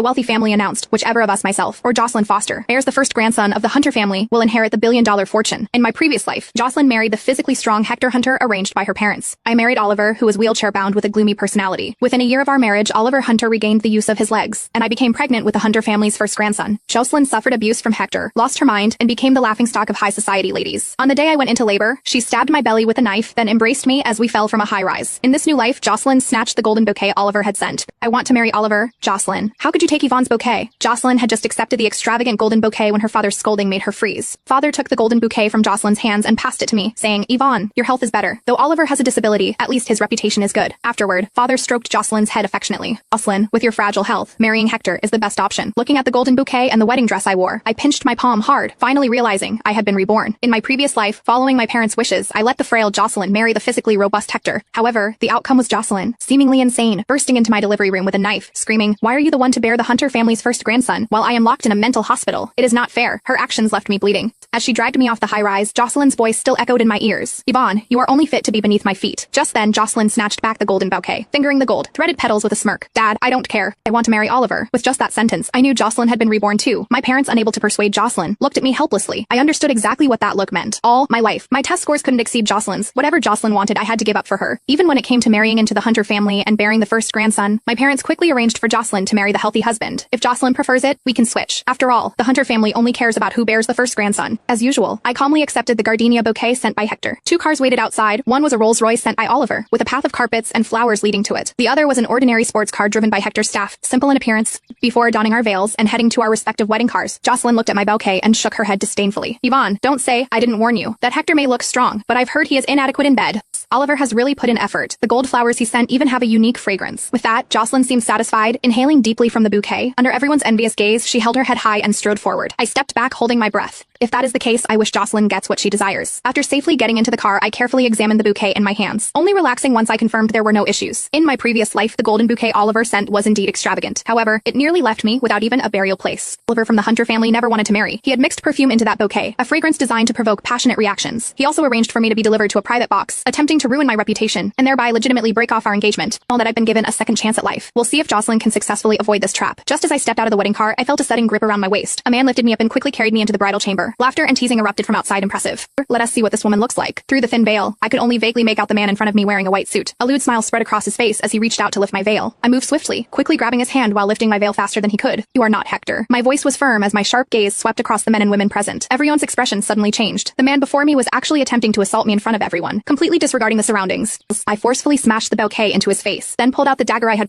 the wealthy family announced, whichever of us, myself or Jocelyn Foster, bears the first grandson of the Hunter family will inherit the billion-dollar fortune. In my previous life, Jocelyn married the physically strong Hector Hunter arranged by her parents. I married Oliver, who was wheelchair-bound with a gloomy personality. Within a year of our marriage, Oliver Hunter regained the use of his legs, and I became pregnant with the Hunter family's first grandson. Jocelyn suffered abuse from Hector, lost her mind, and became the laughingstock of high society ladies. On the day I went into labor, she stabbed my belly with a knife, then embraced me as we fell from a high rise. In this new life, Jocelyn snatched the golden bouquet Oliver had sent. I want to marry Oliver. Jocelyn. How could you take Yvonne's bouquet? Jocelyn had just accepted the extravagant golden bouquet when her father's scolding made her freeze. Father took the golden bouquet from Jocelyn's hands and passed it to me, saying, Yvonne, your health is better. Though Oliver has a disability, at least his reputation is good. Afterward, father stroked Jocelyn's head affectionately. Jocelyn, with your fragile health, marrying Hector is the best option. Looking at the golden bouquet and the wedding dress I wore, I pinched my palm hard, finally realizing I had been reborn. In my previous life, following my parents' wishes, I let the frail Jocelyn marry the physically robust Hector. However, the outcome was Jocelyn, seemingly insane, bursting into my delivery room with a knife, screaming, why are you the one to bear the Hunter family's first grandson, while I am locked in a mental hospital? It is not fair. Her actions left me bleeding. As she dragged me off the high-rise, Jocelyn's voice still echoed in my ears. Yvonne, you are only fit to be beneath my feet. Just then, Jocelyn snatched back the golden bouquet, fingering the gold, threaded petals with a smirk. Dad, I don't care. I want to marry Oliver. With just that sentence, I knew Jocelyn had been reborn too. My parents, unable to persuade Jocelyn, looked at me helplessly. I understood exactly what that look meant. All my life, my test scores couldn't exceed Jocelyn's. Whatever Jocelyn wanted, I had to give up for her. Even when it came to marrying into the Hunter family and bearing the first grandson, my parents quickly arranged for Jocelyn to marry the healthy husband. If Jocelyn prefers it, we can switch. After all, the Hunter family only cares about who bears the first grandson. As usual, I calmly accepted the gardenia bouquet sent by Hector. 2 cars waited outside. One was a Rolls-Royce sent by Oliver, with a path of carpets and flowers leading to it. The other was an ordinary sports car driven by Hector's staff, simple in appearance. Before donning our veils and heading to our respective wedding cars, Jocelyn looked at my bouquet and shook her head disdainfully. Yvonne, don't say I didn't warn you. That Hector may look strong, but I've heard he is inadequate in bed. Oliver has really put in effort. The gold flowers he sent even have a unique fragrance. With that, Jocelyn seemed satisfied, inhaling deeply from the bouquet. Under everyone's envious gaze, she held her head high and strode forward. I stepped back, holding my breath. If that is the case, I wish Jocelyn gets what she desires. After safely getting into the car, I carefully examined the bouquet in my hands, only relaxing once I confirmed there were no issues. In my previous life, the golden bouquet Oliver sent was indeed extravagant. However, it nearly left me without even a burial place. Oliver from the Hunter family never wanted to marry. He had mixed perfume into that bouquet, a fragrance designed to provoke passionate reactions. He also arranged for me to be delivered to a private box, attempting to ruin my reputation, and thereby legitimately break off our engagement. All that I've been given a second chance at life. We'll see if Jocelyn can successfully avoid this trap. Just as I stepped out of the wedding car, I felt a sudden grip around my waist. A man lifted me up and quickly carried me into the bridal chamber. Laughter and teasing erupted from outside. Impressive. Let us see what this woman looks like. Through the thin veil, I could only vaguely make out the man in front of me wearing a white suit. A lewd smile spread across his face as he reached out to lift my veil. I moved swiftly, quickly grabbing his hand while lifting my veil faster than he could. You are not Hector. My voice was firm as my sharp gaze swept across the men and women present. Everyone's expression suddenly changed. The man before me was actually attempting to assault me in front of everyone, completely disregarding the surroundings. I forcefully smashed the bouquet into his face, then pulled out the dagger I had